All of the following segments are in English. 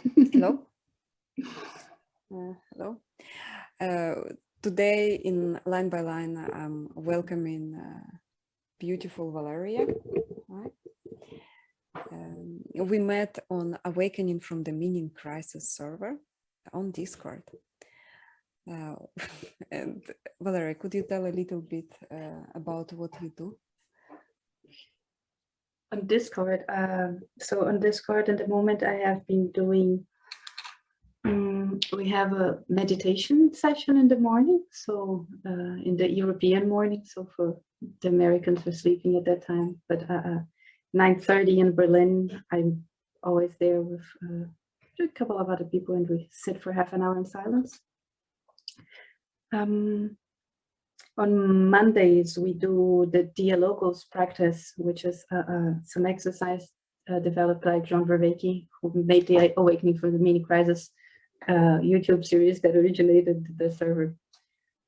Hello. Hello. Today in Line by Line, I'm welcoming beautiful Valeria. Hi. We met on Awakening from the Meaning Crisis server on Discord. And Valeria, could you tell a little bit about what you do? On Discord, so on Discord at the moment I have been doing, we have a meditation session in the morning, so in the European morning, so for the Americans were sleeping at that time, but 9:30 in Berlin, I'm always there with a couple of other people, and we sit for half an hour in silence. On Mondays, we do the Dialogos practice, which is some exercise developed by John Vervaeke, who made the Awakening from the Meaning Crisis YouTube series that originated the server,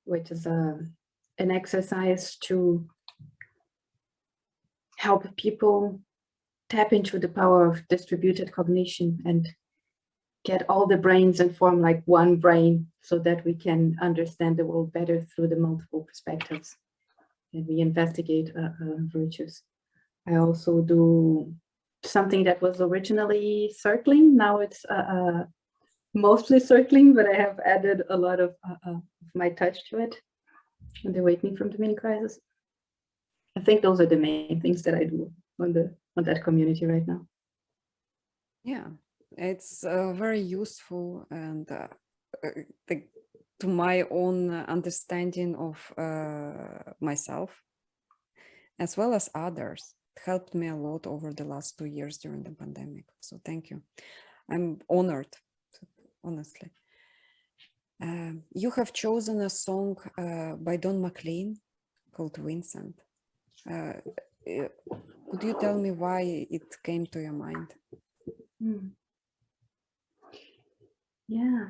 which is an exercise to help people tap into the power of distributed cognition and get all the brains and form like one brain so that we can understand the world better through the multiple perspectives. And we investigate virtues. I also do something that was originally circling. Now it's mostly circling, but I have added a lot of my touch to it. And the Awakening from the Meaning Crisis. I think those are the main things that I do on that community right now. Yeah. It's very useful and to my own understanding of myself, as well as others. It helped me a lot over the last 2 years during the pandemic. So thank you. I'm honored, honestly. You have chosen a song by Don McLean called Vincent. Could you tell me why it came to your mind? Yeah,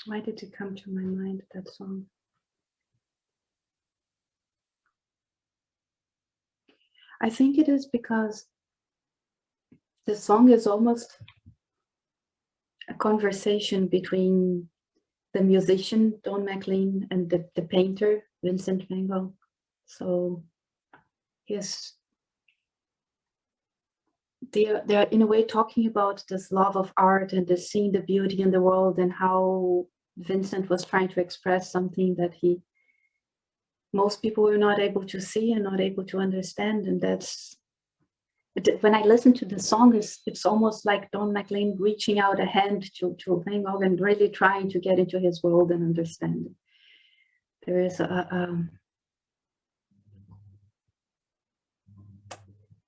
why did it come to my mind, that song? I think it is because the song is almost a conversation between the musician, Don McLean, and the painter, Vincent. So yes, they're in a way talking about this love of art and this seeing the beauty in the world, and how Vincent was trying to express something that most people were not able to see and not able to understand. And that's, when I listen to the song, it's almost like Don McLean reaching out a hand to Van Gogh and really trying to get into his world and understand it. There is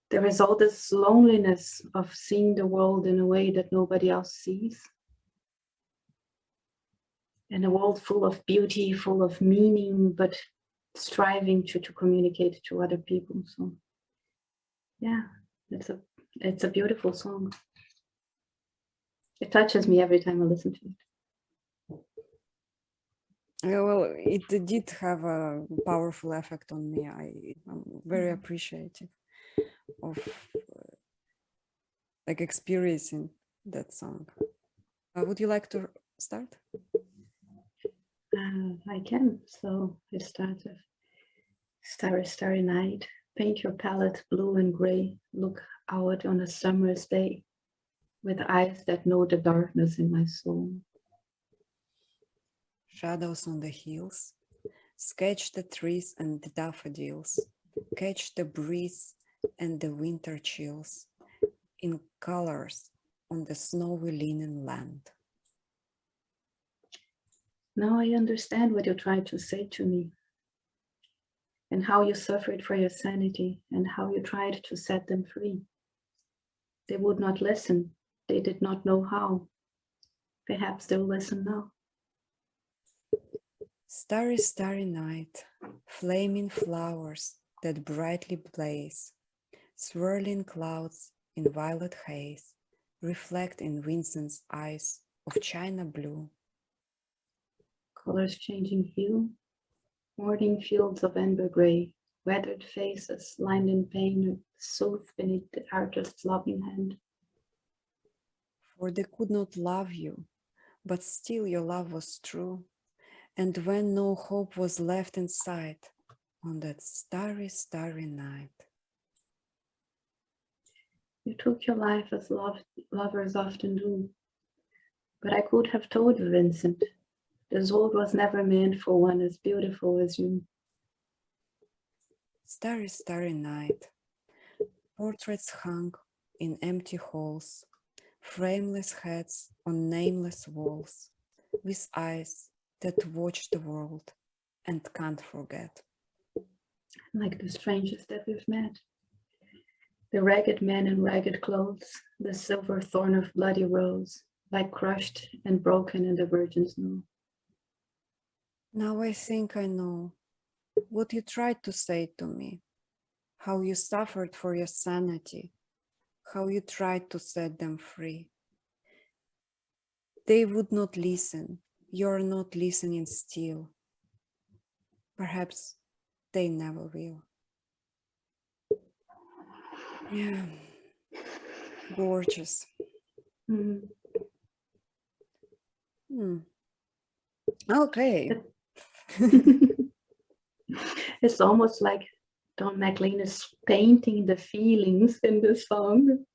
there is all this loneliness of seeing the world in a way that nobody else sees. And a world full of beauty, full of meaning, but striving to communicate to other people. So yeah, it's a beautiful song. It touches me every time I listen to it. Yeah, well, it did have a powerful effect on me. I'm very appreciative of like experiencing that song. Would you like to start? I can. So it starts with Starry, starry night. Paint your palette blue and gray. Look out on a summer's day with eyes that know the darkness in my soul. Shadows on the hills. Sketch the trees and the daffodils. Catch the breeze and the winter chills in colors on the snowy linen land. Now I understand what you tried to say to me, and how you suffered for your sanity, and how you tried to set them free. They would not listen. They did not know how. Perhaps they'll listen now. Starry, starry night, flaming flowers that brightly blaze, swirling clouds in violet haze, reflect in Vincent's eyes of china blue. Colors changing hue, morning fields of amber gray, weathered faces lined in pain, soothed beneath the artist's loving hand. for they could not love you, but still your love was true. And when no hope was left in sight, on that starry, starry night. You took your life as lovers often do. But I could have told you, Vincent, this world was never meant for one as beautiful as you. Starry, starry night. Portraits hung in empty halls, frameless heads on nameless walls, with eyes that watch the world and can't forget. Like the strangers that we've met. The ragged man in ragged clothes, the silver thorn of bloody rose, like crushed and broken in the virgin snow. Now I think I know what you tried to say to me, how you suffered for your sanity, how you tried to set them free. They would not listen. You're not listening still. Perhaps they never will. Yeah, gorgeous. Mm. Okay. It's almost like Don McLean is painting the feelings in the song.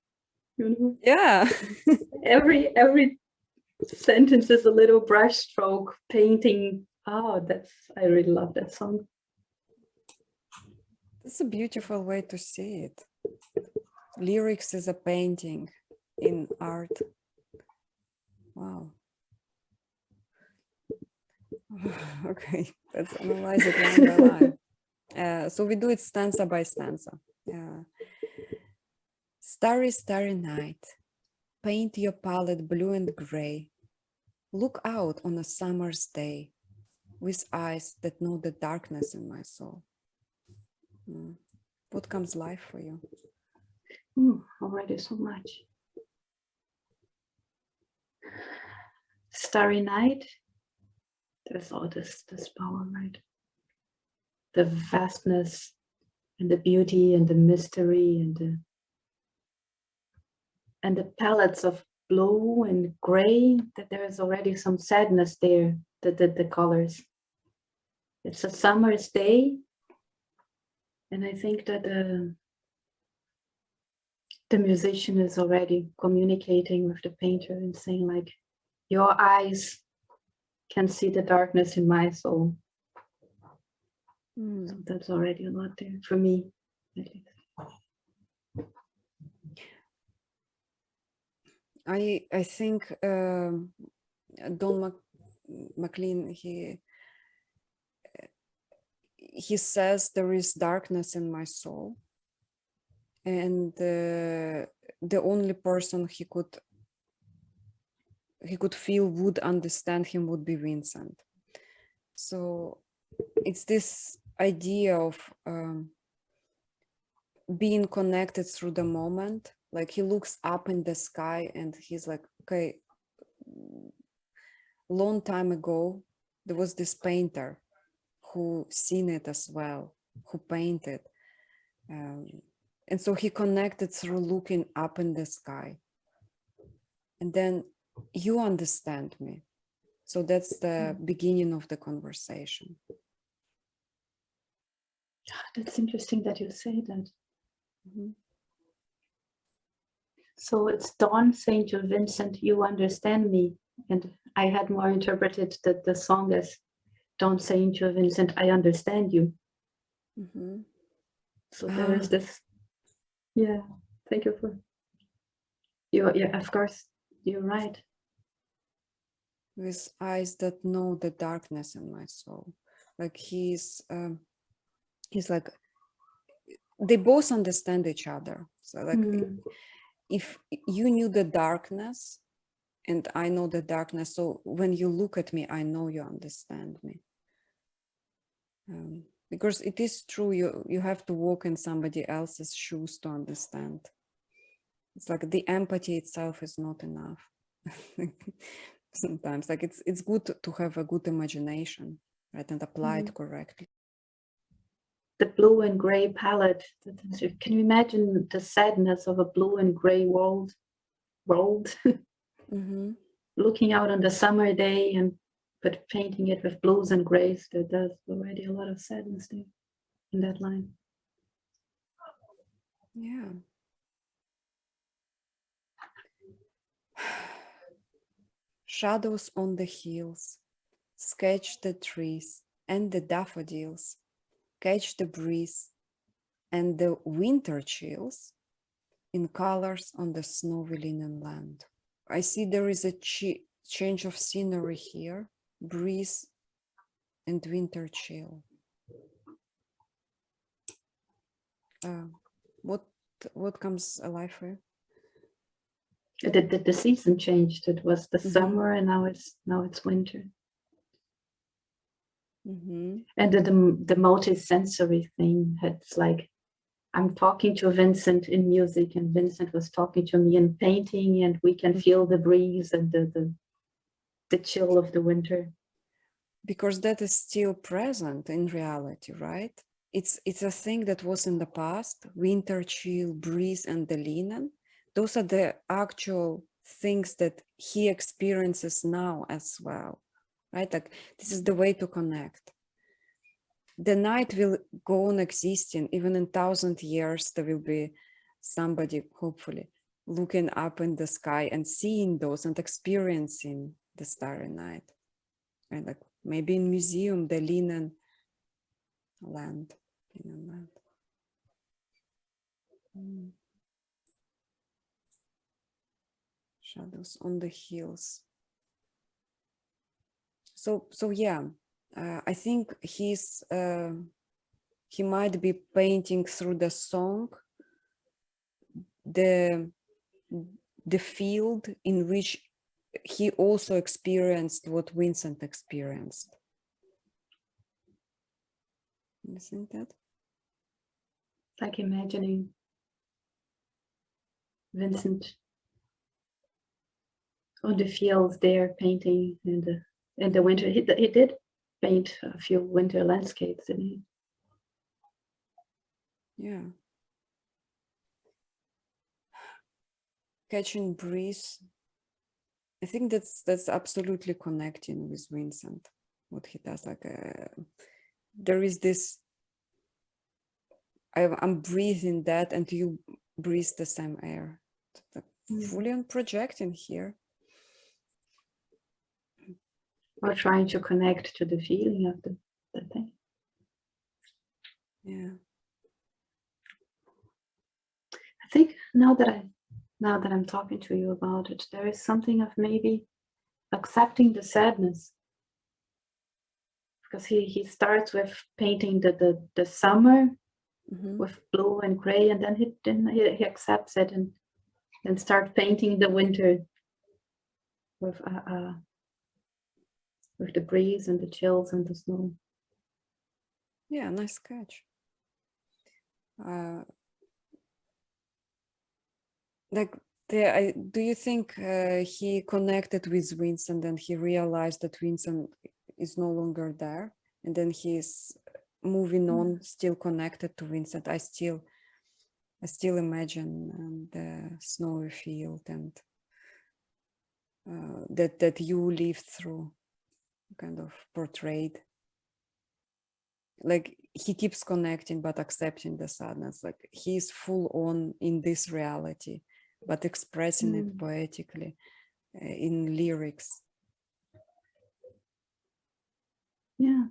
You know? Yeah. every sentence is a little brushstroke painting. Oh, I really love that song. That's a beautiful way to see it. Lyrics is a painting in art. Wow. Okay, let's analyze it line by line. So we do it stanza by stanza. Starry, starry night, paint your palette blue and gray. Look out on a summer's day with eyes that know the darkness in my soul. What comes life for you? Already so much. Starry night, there's all this power, right? The vastness and the beauty and the mystery and the palettes of blue and gray, that there is already some sadness there, the colors. It's a summer's day, and I think that the musician is already communicating with the painter and saying like, your eyes can see the darkness in my soul. So that's already a lot there for me, at least. I think Don McLean, he says there is darkness in my soul, and the only person he could feel would understand him would be Vincent. So it's this idea of being connected through the moment. Like he looks up in the sky and he's like, okay, long time ago there was this painter who seen it as well, who painted, and so he connected through looking up in the sky. And then you understand me. So that's the beginning of the conversation. That's interesting that you say that. So it's Dawn saying to Vincent, you understand me. And I had more interpreted that the song as Dawn saying to Vincent, I understand you. So there is this, yeah, thank you for, yeah, of course, you're right. With eyes that know the darkness in my soul. Like he's like, they both understand each other. So like, if you knew the darkness and I know the darkness, so when you look at me, I know you understand me. Because it is true, you have to walk in somebody else's shoes to understand. It's like the empathy itself is not enough. Sometimes, like it's good to have a good imagination, right, and apply it correctly. The blue and gray palette. Can you imagine the sadness of a blue and gray world? looking out on the summer day and but painting it with blues and grays, there's already a lot of sadness there in that line. Yeah. Shadows on the hills, sketch the trees and the daffodils, catch the breeze and the winter chills in colors on the snowy linen land. I see there is a change of scenery here, breeze and winter chill. What comes alive for you? The season changed. It was the summer, and now it's winter. And the multi-sensory thing. It's like I'm talking to Vincent in music, and Vincent was talking to me in painting, and we can feel the breeze and the chill of the winter. Because that is still present in reality, right? It's a thing that was in the past, winter chill, breeze, and the linen. Those are the actual things that he experiences now as well, right? Like this is the way to connect. The night will go on existing, even in 1,000 years, there will be somebody, hopefully, looking up in the sky and seeing those and experiencing the starry night. And like maybe in museum, the linen land. Shadows on the hills. So yeah, I think he might be painting through the song the field in which he also experienced what Vincent experienced. You think that? Like imagining Vincent on the fields there painting in the winter. He did paint a few winter landscapes, didn't he? Yeah. Catching breeze. I think that's absolutely connecting with Vincent, what he does. Like there is this, I'm breathing that and you breathe the same air. Fully on projecting here. Or trying to connect to the feeling of the thing. Yeah. I think now that I'm talking to you about it, there is something of maybe accepting the sadness. Because he starts with painting the summer with blue and gray, and then he accepts it and start painting the winter with the breeze and the chills and the snow. Yeah, nice catch. Do you think he connected with Vincent and he realized that Vincent is no longer there, and then he's moving on, still connected to Vincent? I still imagine the snowy field and that you lived through, kind of portrayed. Like he keeps connecting but accepting the sadness. Like he's full on in this reality, but expressing it poetically in lyrics. Yeah.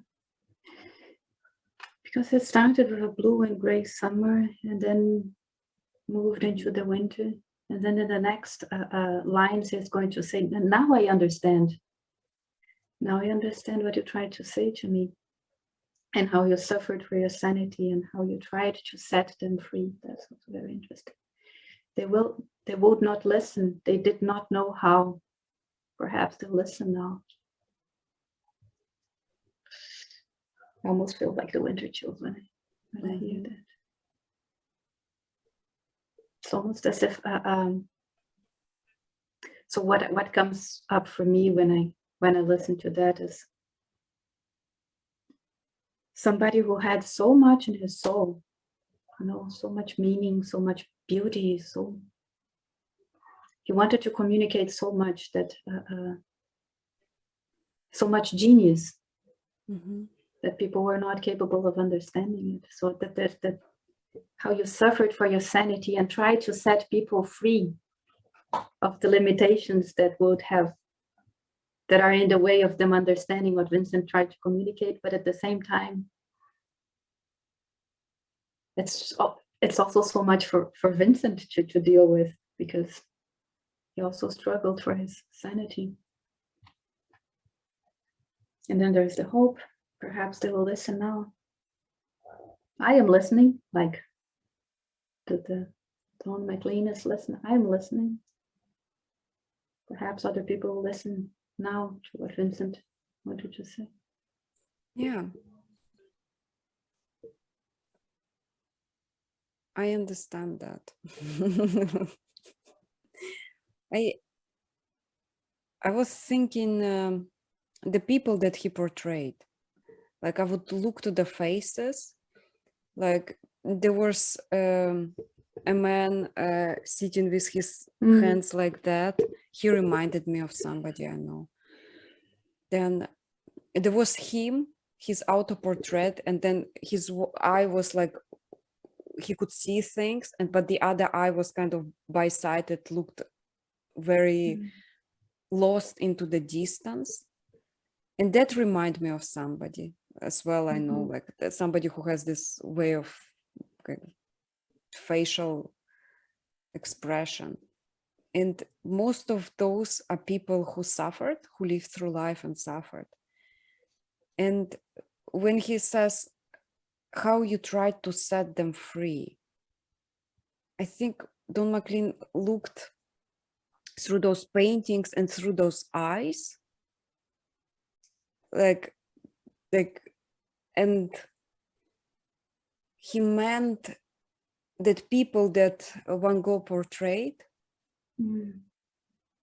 Because it started with a blue and gray summer and then moved into the winter. And then in the next lines, he's going to say, now I understand. Now I understand what you tried to say to me and how you suffered for your sanity and how you tried to set them free. That's also very interesting. They would not listen. They did not know how. Perhaps they'll listen now. I almost feel like the winter chills when I hear that. It's almost as if so what comes up for me when I listen to that is somebody who had so much in his soul, so much meaning, so much beauty, so he wanted to communicate so much that so much genius that people were not capable of understanding it. So that how you suffered for your sanity and tried to set people free of the limitations that are in the way of them understanding what Vincent tried to communicate, but at the same time, it's also so much for Vincent to deal with, because he also struggled for his sanity. And then there's the hope. Perhaps they will listen now. I am listening, like the Don McLean is listening. I'm listening. Perhaps other people will listen now to what Vincent wanted to say. Yeah. I understand that. I was thinking the people that he portrayed, like I would look to the faces, like there was a man sitting with his hands like that. He reminded me of somebody I know. Then there was him, his auto-portrait, and then his eye was like, he could see things, but the other eye was kind of by-sided, looked very lost into the distance. And that reminded me of somebody as well. I know, like somebody who has this way of kind of facial expression. And most of those are people who suffered, who lived through life and suffered. And when he says how you tried to set them free, I think Don McLean looked through those paintings and through those eyes, and he meant that people that Van Gogh portrayed,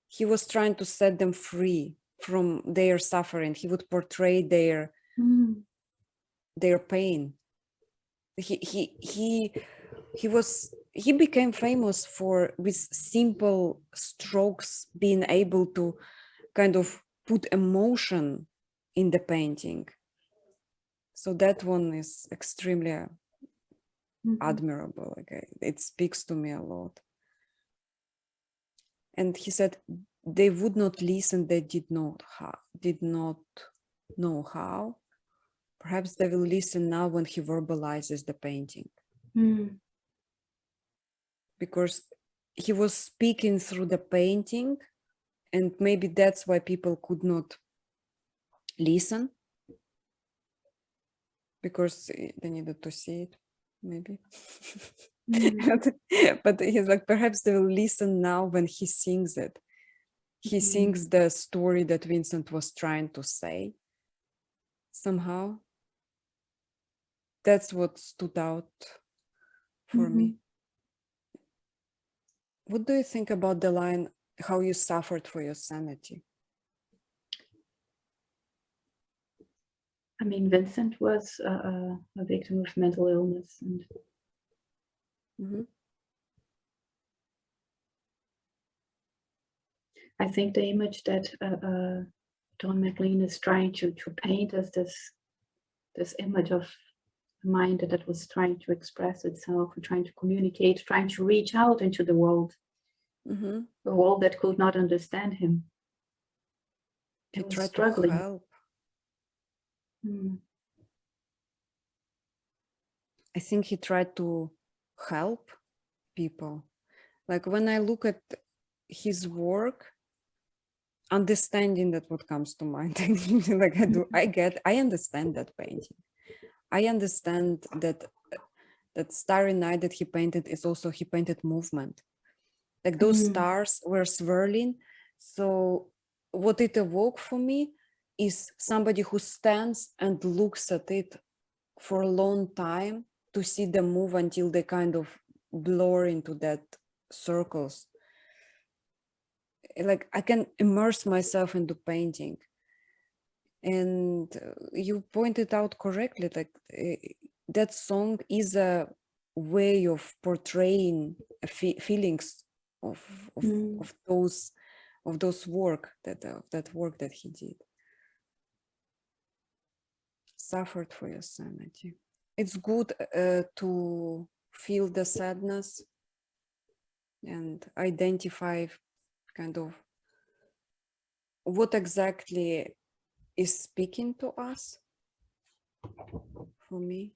he was trying to set them free from their suffering. He would portray their pain. He became famous for, with simple strokes, being able to kind of put emotion in the painting. So that one is extremely admirable. Like, it speaks to me a lot. And he said they would not listen, they did not know how. Perhaps they will listen now when he verbalizes the painting. Because he was speaking through the painting, and maybe that's why people could not listen, because they needed to see it, maybe. But he's like, perhaps they will listen now when he sings it. He sings the story that Vincent was trying to say. Somehow, that's what stood out for me. What do you think about the line, how you suffered for your sanity? I mean, Vincent was a victim of mental illness, and I think the image that Don McLean is trying to paint as this image of a mind that was trying to express itself, trying to communicate, trying to reach out into the world, a world that could not understand him. He tried struggling to help. I think he tried to help people. Like when I look at his work, understanding that what comes to mind, like I understand that painting. I understand that Starry Night that he painted is also, he painted movement. Like those stars were swirling. So what it evoked for me is somebody who stands and looks at it for a long time to see them move until they kind of blur into that circles. Like I can immerse myself into painting. And you pointed out correctly, like that song is a way of portraying feelings of those work that work that he did. Suffered for your sanity. It's good to feel the sadness and identify kind of what exactly is speaking to us. For me,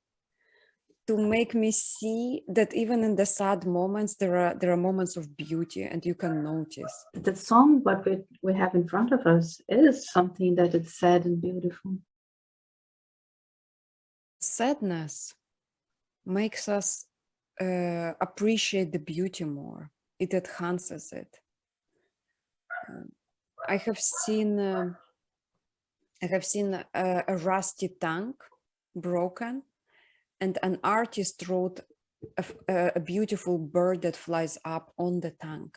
to make me see that even in the sad moments there are moments of beauty, and you can notice. The song what we have in front of us is something that is sad and beautiful. Sadness makes us appreciate the beauty more. It enhances it. I have seen a rusty tank broken, and an artist wrote a beautiful bird that flies up on the tank.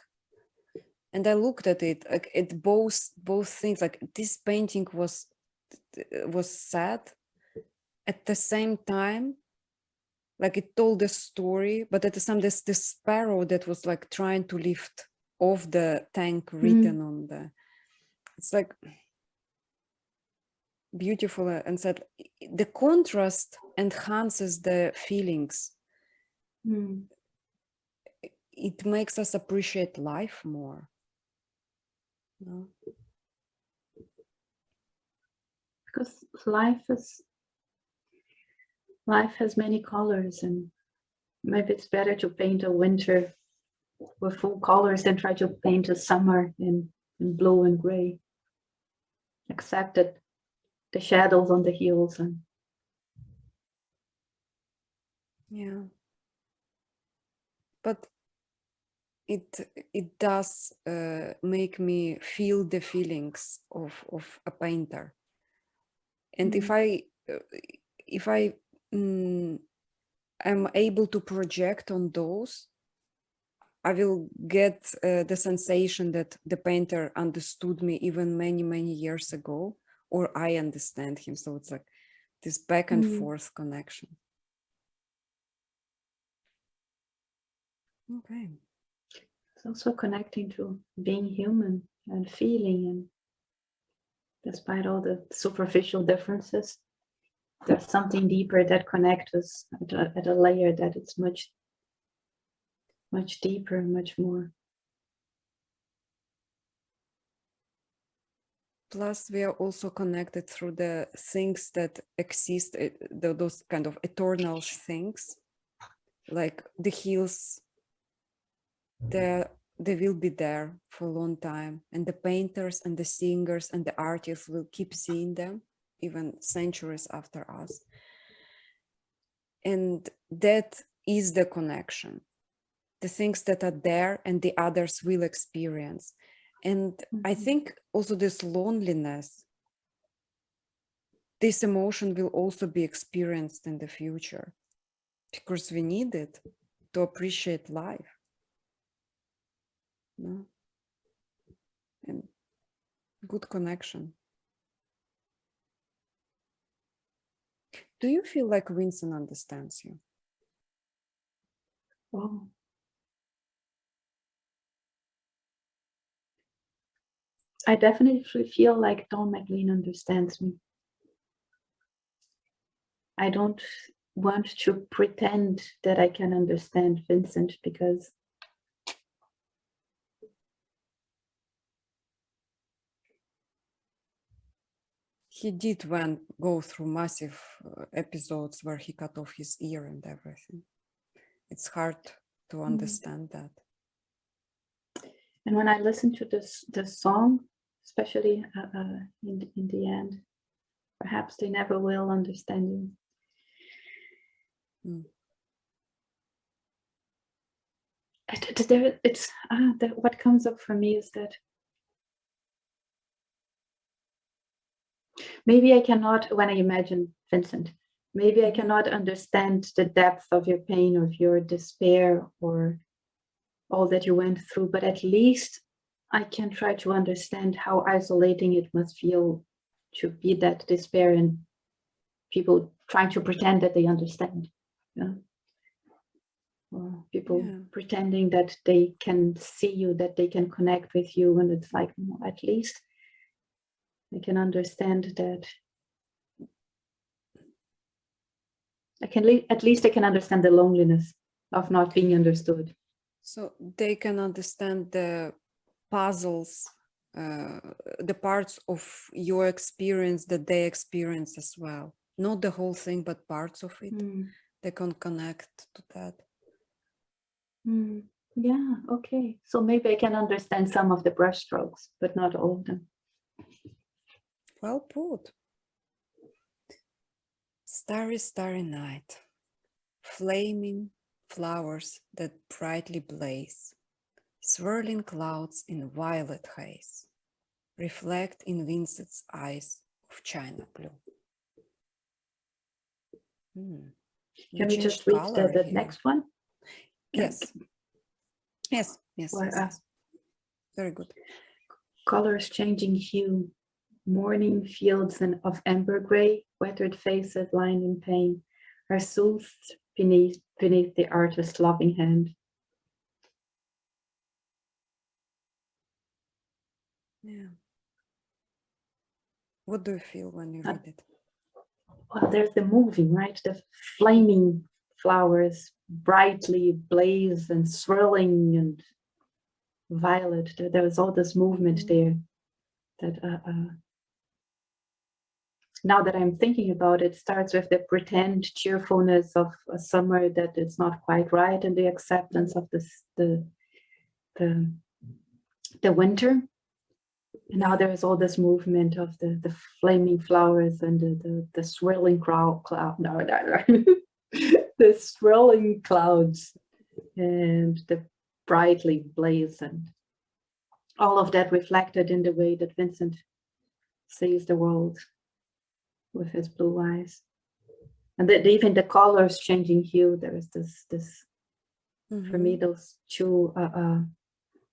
And I looked at it, like it both things, like this painting was sad. At the same time, like it told a story, but at the same time, this sparrow that was like trying to lift off the tank written on the, it's like beautiful and said the contrast enhances the feelings. It makes us appreciate life more. No? Because life has many colors, and maybe it's better to paint a winter with full colors than try to paint a summer in blue and gray. Accept that the shadows on the hills and Yeah, but it does make me feel the feelings of a painter, and if I am able to project on those, I will get the sensation that the painter understood me even many years ago, or I understand him. So it's like this back and forth connection. Okay. it's also connecting to being human and feeling, and despite all the superficial differences, there's something deeper that connects us at a layer that it's much deeper, much more. Plus, we are also connected through the things that exist, those kind of eternal things, like the hills. They will be there for a long time, and the painters and the singers and the artists will keep seeing them even centuries after us. And that is the connection, the things that are there and the others will experience. And I think also this loneliness, this emotion will also be experienced in the future, because we need it to appreciate life. No? And good connection. Do you feel like Vincent understands you? Wow. I definitely feel like Don McLean understands me. I don't want to pretend that I can understand Vincent, because he did go through massive episodes where he cut off his ear and everything. It's hard to understand that. And when I listen to this song, especially in the end, perhaps they never will understand you. What comes up for me is that maybe I cannot, when I imagine Vincent, maybe I cannot understand the depth of your pain, of your despair, or all that you went through, but at least I can try to understand how isolating it must feel to be that despair and people trying to pretend that they understand. Yeah. or people Yeah. pretending that they can see you, that they can connect with you, and it's like, no, at least I can understand that. At least I can understand the loneliness of not being understood. So they can understand the puzzles, the parts of your experience that they experience as well. Not the whole thing, but parts of it. They can connect to that. Yeah, okay. So maybe I can understand some of the brushstrokes, but not all of them. Well put. Starry, starry night. Flaming flowers that brightly blaze. Swirling clouds in violet haze. Reflect in Vincent's eyes of china blue. Can we just changed read color the here. next one? Yes. Yes. Or, Yes. Very good. Colors changing hue, morning fields of amber gray, weathered faces lined in pain, are soothed beneath the artist's loving hand. Yeah. What do you feel when you read it? Well, there's the moving, right? The flaming flowers brightly blaze and swirling and violet. There was all this movement there that now that I'm thinking about it, starts with the pretend cheerfulness of a summer that is not quite right, and the acceptance of the winter. And now there is all this movement of the flaming flowers and the swirling the swirling clouds and the brightly blaze, and all of that reflected in the way that Vincent sees the world with his blue eyes. And that even the colors changing hue, there is this for me, those two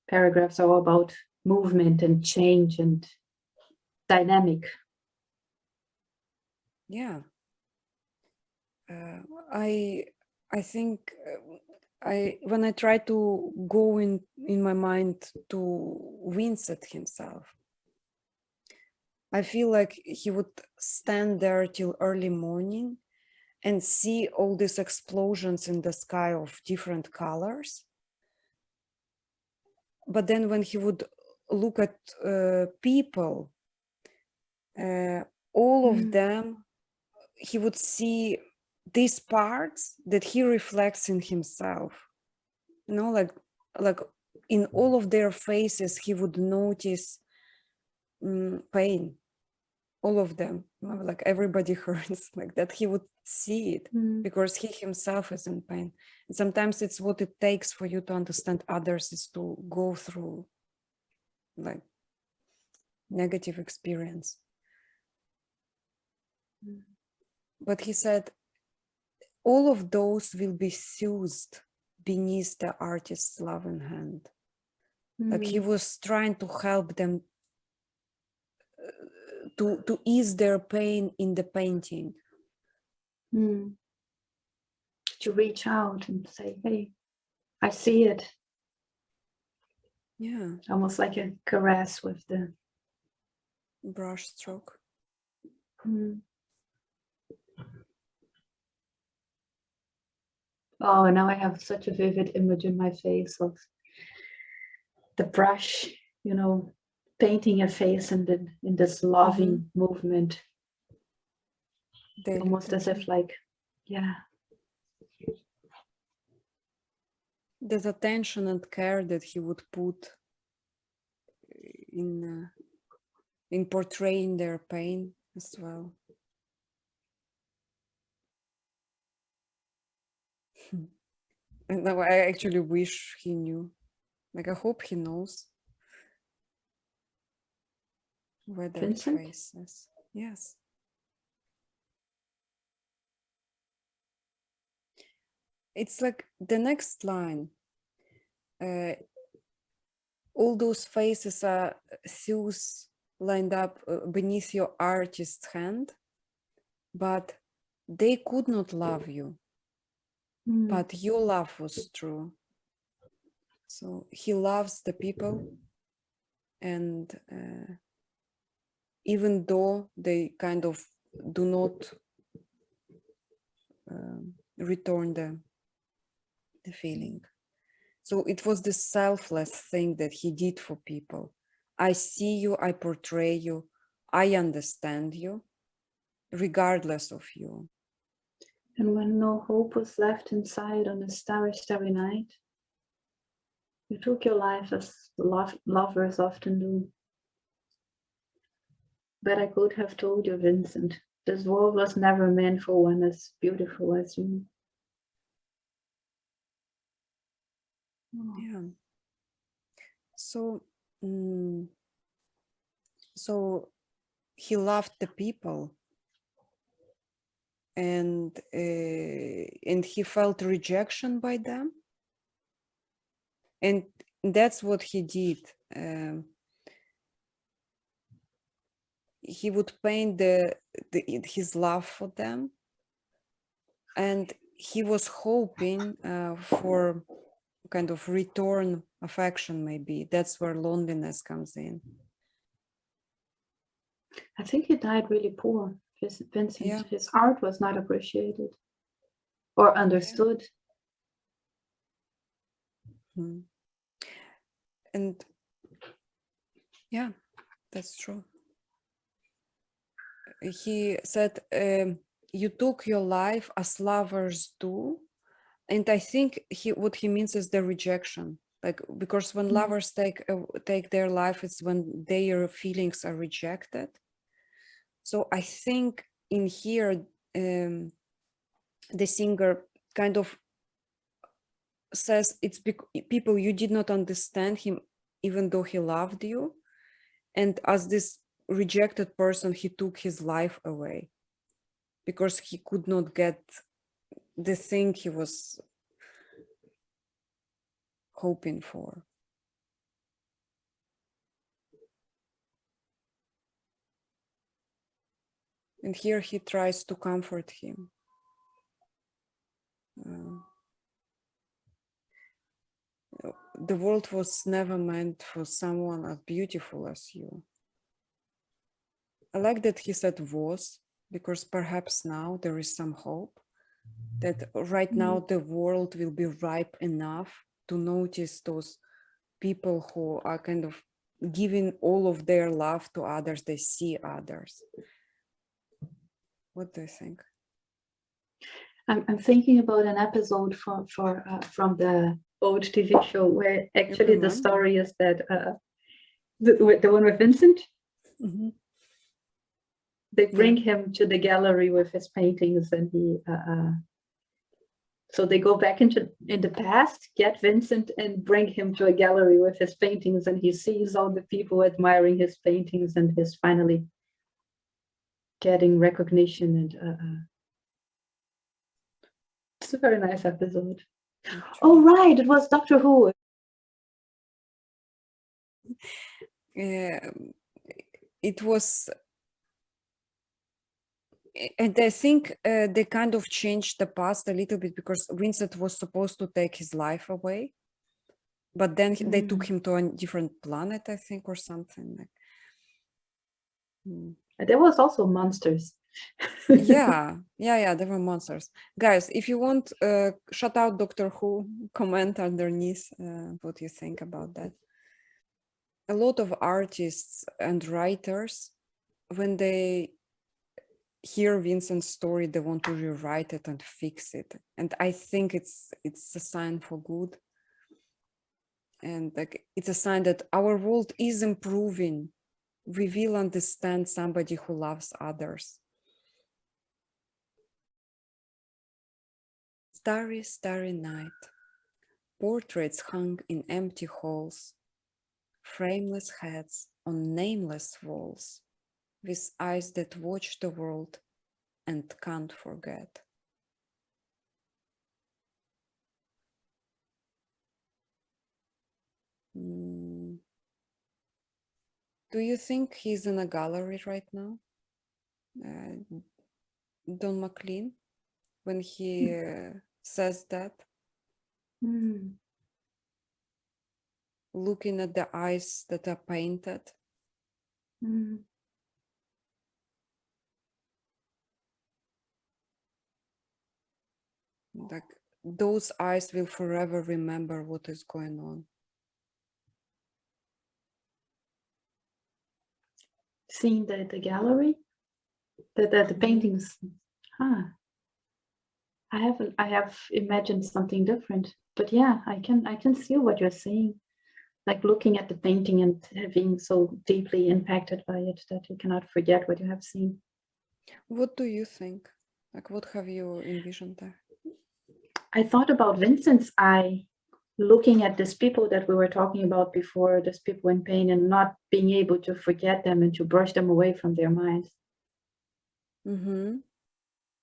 paragraphs are all about movement and change and dynamic. Yeah. I think when I try to go in my mind to Vincent himself, I feel like he would stand there till early morning and see all these explosions in the sky of different colors. But then when he would look at people, all of them, he would see these parts that he reflects in himself. You know, like in all of their faces, he would notice pain. All of them, like everybody hurts, like that. He would see it because he himself is in pain. And sometimes it's what it takes for you to understand others is to go through like negative experience. But he said, all of those will be soothed beneath the artist's loving hand. Like he was trying to help them to ease their pain in the painting. To reach out and say, hey, I see it. Yeah. Almost like a caress with the brush stroke. Oh, now I have such a vivid image in my face of the brush, you know, painting a face in this loving movement. Almost as if like, yeah. There's attention and care that he would put in portraying their pain as well. And now I actually wish he knew. Like I hope he knows where their face is. Yes. It's like the next line. All those faces are those lined up beneath your artist's hand, but they could not love you. but your love was true. So he loves the people, and even though they kind of do not return the feeling. So it was this selfless thing that he did for people. I see you, I portray you, I understand you, regardless of you. And when no hope was left inside on a starry, starry night, you took your life as lovers often do. But I could have told you, Vincent, this world was never meant for one as beautiful as you. Yeah. So, so he loved the people, and he felt rejection by them, and that's what he did. He would paint his love for them, and he was hoping for kind of return affection. Maybe that's where loneliness comes in. I think he died really poor, Vincent. Yeah. His art was not appreciated or understood. Yeah. And yeah, that's true. He said, you took your life as lovers do. And I think what he means is the rejection. Like, because when lovers take their life, it's when their feelings are rejected. So I think in here, the singer kind of says it's people, you did not understand him, even though he loved you. And as this rejected person, he took his life away because he could not get the thing he was hoping for. And here he tries to comfort him. The world was never meant for someone as beautiful as you. I like that he said was, because perhaps now there is some hope that right now the world will be ripe enough to notice those people who are kind of giving all of their love to others. They see others. What do you think? I'm thinking about an episode from the old TV show where actually the story is that the one with Vincent, they bring him to the gallery with his paintings, and he so they go back in the past, get Vincent and bring him to a gallery with his paintings, and he sees all the people admiring his paintings, and he's finally getting recognition. And it's a very nice episode. Oh, right, it was Doctor Who. It was, and I think they kind of changed the past a little bit because Vincent was supposed to take his life away, but then they took him to a different planet, I think, or something. There was also monsters. yeah, there were monsters. Guys, if you want, shout out Doctor Who, comment underneath what you think about that. A lot of artists and writers, when they hear Vincent's story, they want to rewrite it and fix it. And I think it's a sign for good. And like it's a sign that our world is improving. We will understand somebody who loves others. Starry, starry night. Portraits hung in empty halls. Frameless heads on nameless walls. With eyes that watch the world and can't forget. Do you think he's in a gallery right now? Don McLean, when he says that, Mm. looking at the eyes that are painted. Mm. Like those eyes will forever remember what is going on. Seeing the gallery, the paintings. I have imagined something different, but yeah, I can see what you're saying. Like looking at the painting and being so deeply impacted by it that you cannot forget what you have seen. What do you think? Like, what have you envisioned there? I thought about Vincent's eye, looking at these people that we were talking about before, these people in pain, and not being able to forget them and to brush them away from their minds. Mm-hmm.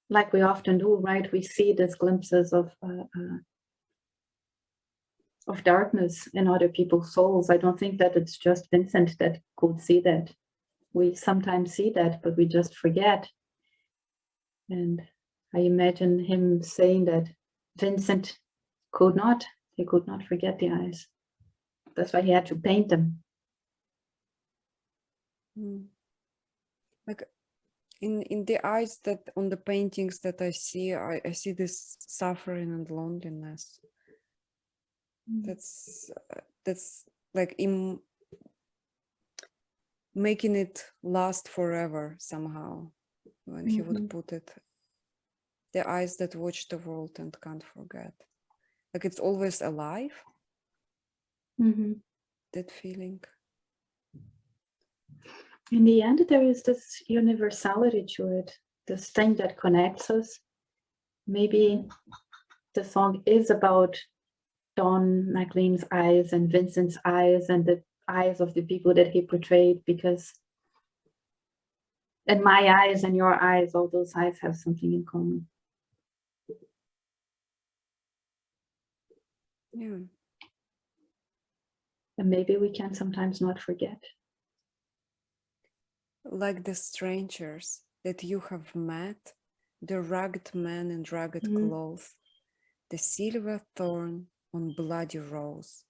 Like we often do, right? We see these glimpses of darkness in other people's souls. I don't think that it's just Vincent that could see that. We sometimes see that, but we just forget. And I imagine him saying that Vincent could not forget the eyes. That's why he had to paint them. Like in the eyes that on the paintings that I see this suffering and loneliness. That's like in making it last forever somehow, when he would put it. The eyes that watch the world and can't forget. Like it's always alive. That feeling. In the end, there is this universality to it, this thing that connects us. Maybe the song is about Don McLean's eyes and Vincent's eyes and the eyes of the people that he portrayed, because in my eyes and your eyes, all those eyes have something in common. Yeah. And maybe we can sometimes not forget. Like the strangers that you have met, the ragged man in ragged clothes, the silver thorn on bloody rose,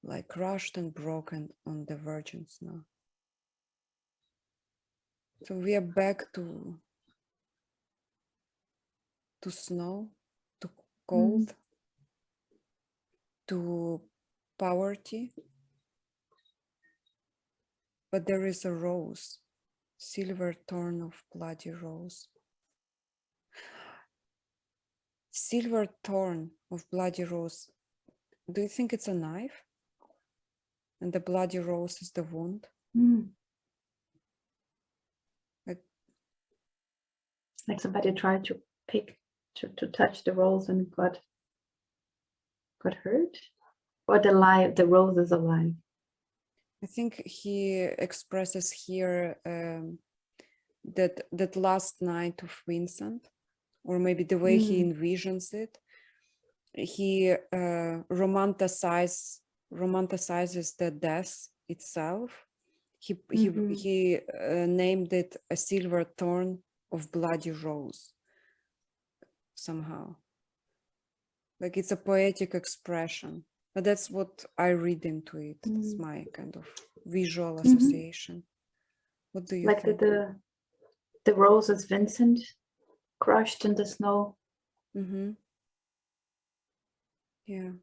like crushed and broken on the virgin snow. So we are back to snow, to cold, to poverty. But there is a rose, silver thorn of bloody rose. Silver thorn of bloody rose. Do you think it's a knife? And the bloody rose is the wound? Like somebody tried to to touch the rose and got hurt? Or the rose is alive? I think he expresses here that last night of Vincent, or maybe the way he envisions it, he romanticizes the death itself. He named it a silver thorn of bloody rose somehow. Like it's a poetic expression, but that's what I read into it. It's my kind of visual association. What do you like think? The rose is Vincent crushed in the snow. Yeah.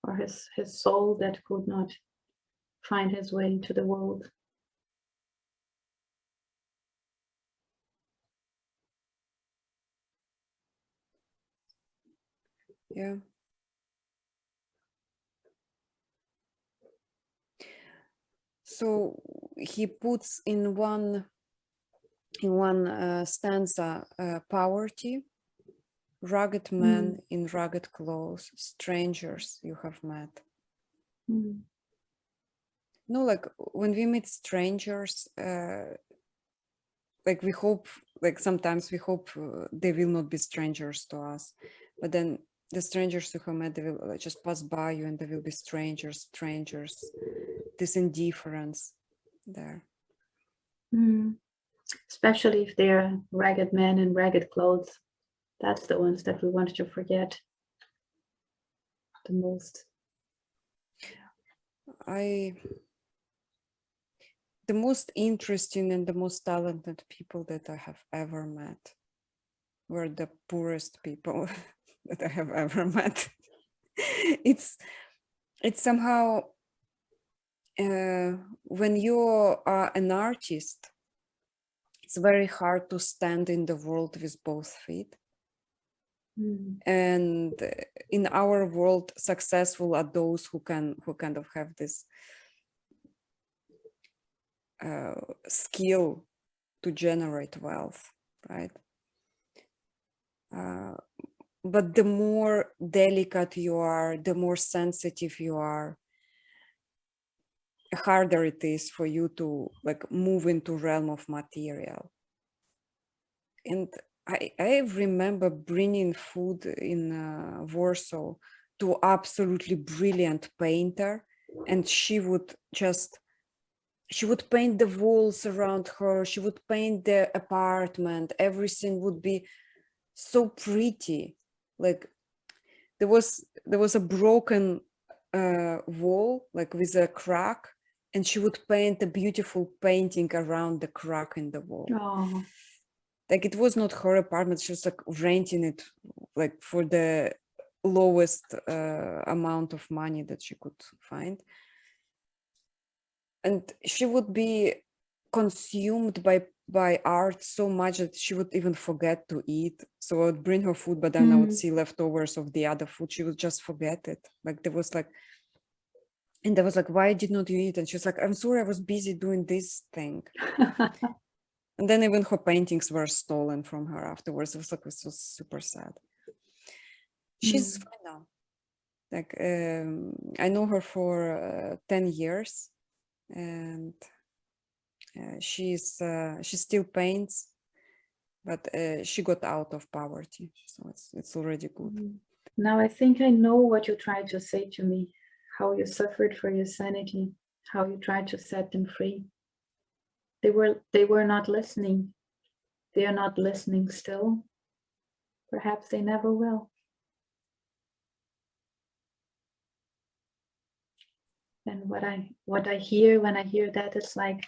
Or his soul that could not find his way into the world. Yeah. So he puts in one stanza poverty, rugged men in rugged clothes, strangers you have met. No, like when we meet strangers, like we hope, like sometimes we hope they will not be strangers to us, but then the strangers you have met, they will just pass by you and they will be strangers, this indifference there. Especially if they're ragged men in ragged clothes. That's the ones that we want to forget the most. The most interesting and the most talented people that I have ever met were the poorest people that I have ever met. It's somehow when you are an artist, it's very hard to stand in the world with both feet. And in our world, successful are those who kind of have this skill to generate wealth, right? But the more delicate you are, the more sensitive you are, harder it is for you to like move into realm of material. And I remember bringing food in Warsaw to absolutely brilliant painter, and she would paint the walls around her, she would paint the apartment, everything would be so pretty. Like there was a broken wall, like with a crack, and she would paint a beautiful painting around the crack in the wall. Oh. Like it was not her apartment, she was like renting it like for the lowest amount of money that she could find. And she would be consumed by art so much that she would even forget to eat. So I would bring her food, but then I would see leftovers of the other food. She would just forget it. Like there was like, why did not you eat? And she was like, I'm sorry, I was busy doing this thing. And then even her paintings were stolen from her afterwards. It was super sad. She's fine now. Like I know her for 10 years, and she still paints, but she got out of poverty, so it's already good. Now I think I know what you tried to say to me, how you suffered for your sanity, how you tried to set them free. They were not listening. They are not listening still. Perhaps they never will. And what I hear when I hear that is like,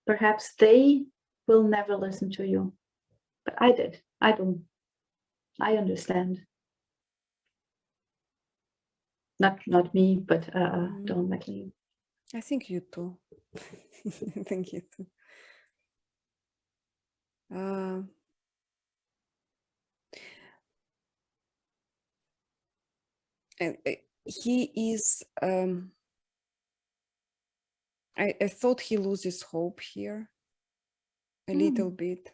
perhaps they will never listen to you. But I did. I do. I understand. Not me, but Don McLean. I think you too. I think you too. And he is. I thought he loses hope here a little bit,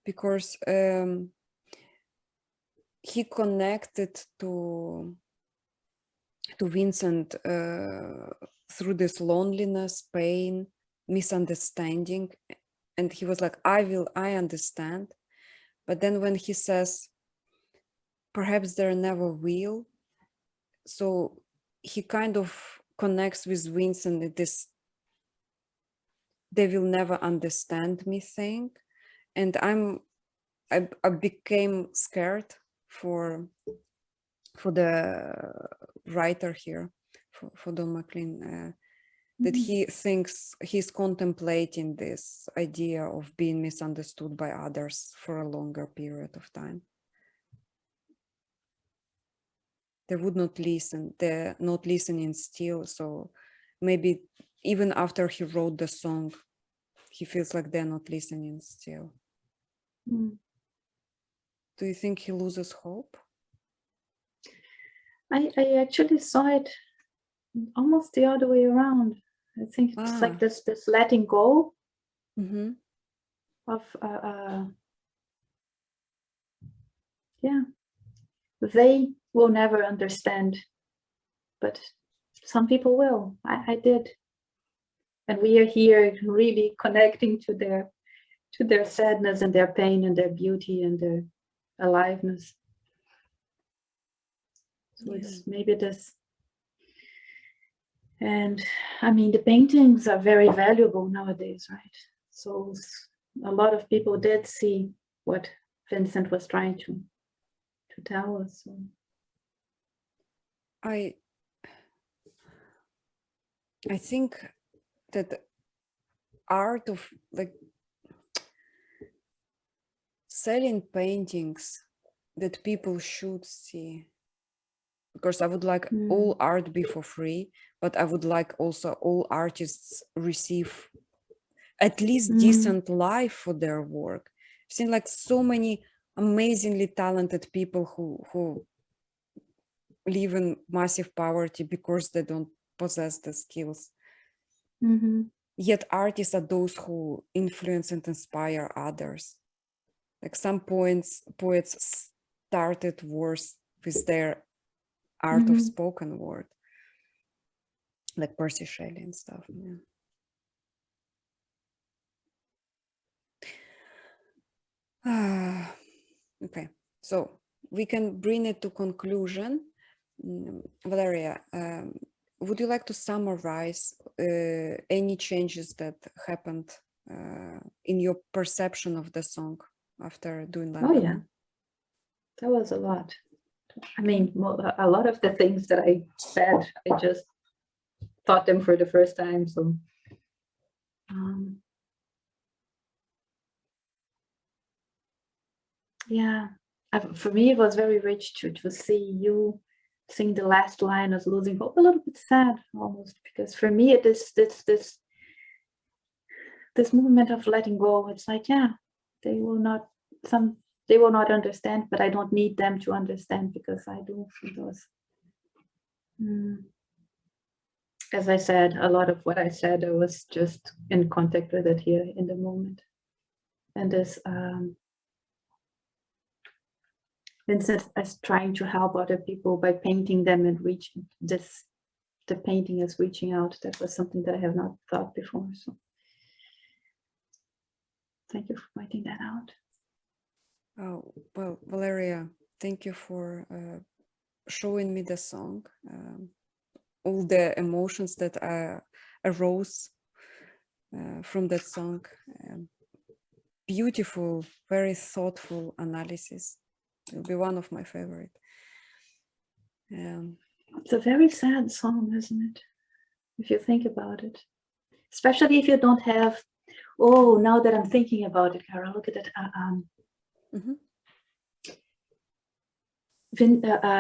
because he connected to Vincent through this loneliness, pain, misunderstanding, and he was like, I understand. But then when he says, perhaps there never will, so he kind of connects with Vincent at this they will never understand me thing. And I became scared for the writer here, for Don McLean, that he thinks he's contemplating this idea of being misunderstood by others for a longer period of time. They would not listen, they're not listening still. So maybe even after he wrote the song, he feels like they're not listening still. Do you think he loses hope? I actually saw it almost the other way around. I think it's like this letting go of they will never understand, but some people will. I did, and we are here really connecting to their sadness and their pain and their beauty and their aliveness. So it's maybe this. And I mean, the paintings are very valuable nowadays, right? So a lot of people did see what Vincent was trying to to tell us. So. I think that art of like selling paintings that people should see, because I would like all art be for free, but I would like also all artists receive at least decent life for their work. I've seen like so many amazingly talented people who live in massive poverty because they don't possess the skills. Yet artists are those who influence and inspire others. Like some poets started wars with their art of spoken word, like Percy Shelley and stuff. Yeah. Okay, so we can bring it to conclusion. Valeria, would you like to summarize any changes that happened in your perception of the song after doing that? Oh yeah, that was a lot. I mean, a lot of the things that I said, I just thought them for the first time. So, yeah, for me, it was very rich to see you sing the last line as losing hope. A little bit sad almost, because for me, it is this movement of letting go. It's like, yeah, they will not understand, but I don't need them to understand because I do. As I said, a lot of what I said, I was just in contact with it here in the moment. And this Vincent is trying to help other people by painting them and reaching this. The painting is reaching out. That was something that I have not thought before. So thank you for pointing that out. Oh, well, Valeria, thank you for showing me the song. All the emotions that arose from that song. Beautiful, very thoughtful analysis. It'll be one of my favorite. It's a very sad song, isn't it? If you think about it, especially if you don't have. Oh, now that I'm thinking about it, Carol, look at it.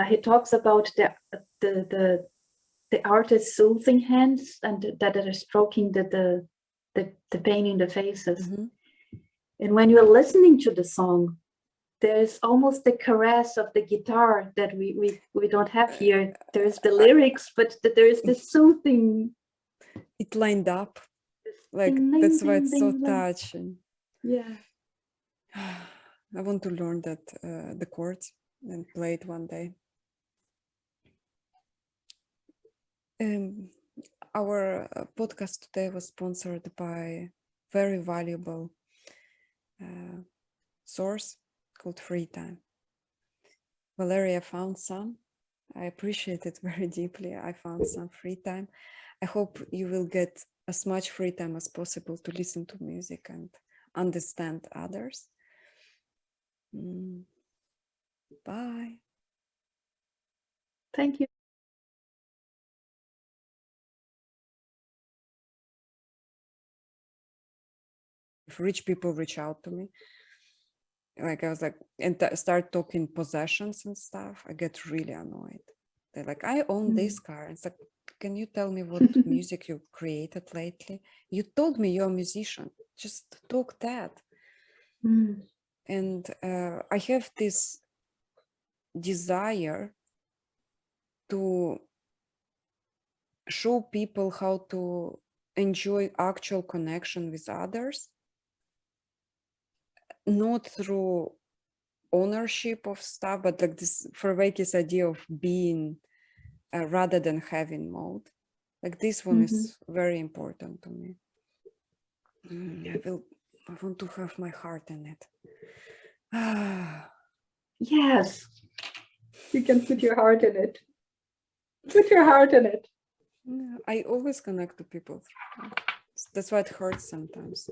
He talks about the artist's soothing hands and that are stroking the pain in the faces. And when you're listening to the song, there's almost the caress of the guitar that we don't have here. There's the lyrics, but there is the soothing. It lined up. Like that's why it's so touching. Yeah. I want to learn that the chords and play it one day. Our podcast today was sponsored by very valuable source called Free Time. Valeria found some. I appreciate it very deeply. I found some free time. I hope you will get as much free time as possible to listen to music and understand others. Bye. Thank you. If rich people reach out to me, like I was like, and start talking possessions and stuff, I get really annoyed. They're like, I own this car. It's like, can you tell me what music you created lately? You told me you're a musician. Just talk that. And I have this desire to show people how to enjoy actual connection with others, not through ownership of stuff, but like this Vervaeke's idea of being rather than having mode. Like this one is very important to me. I want to have my heart in it. Yes, you can put your heart in it. Put your heart in it. I always connect to people. That's why it hurts sometimes.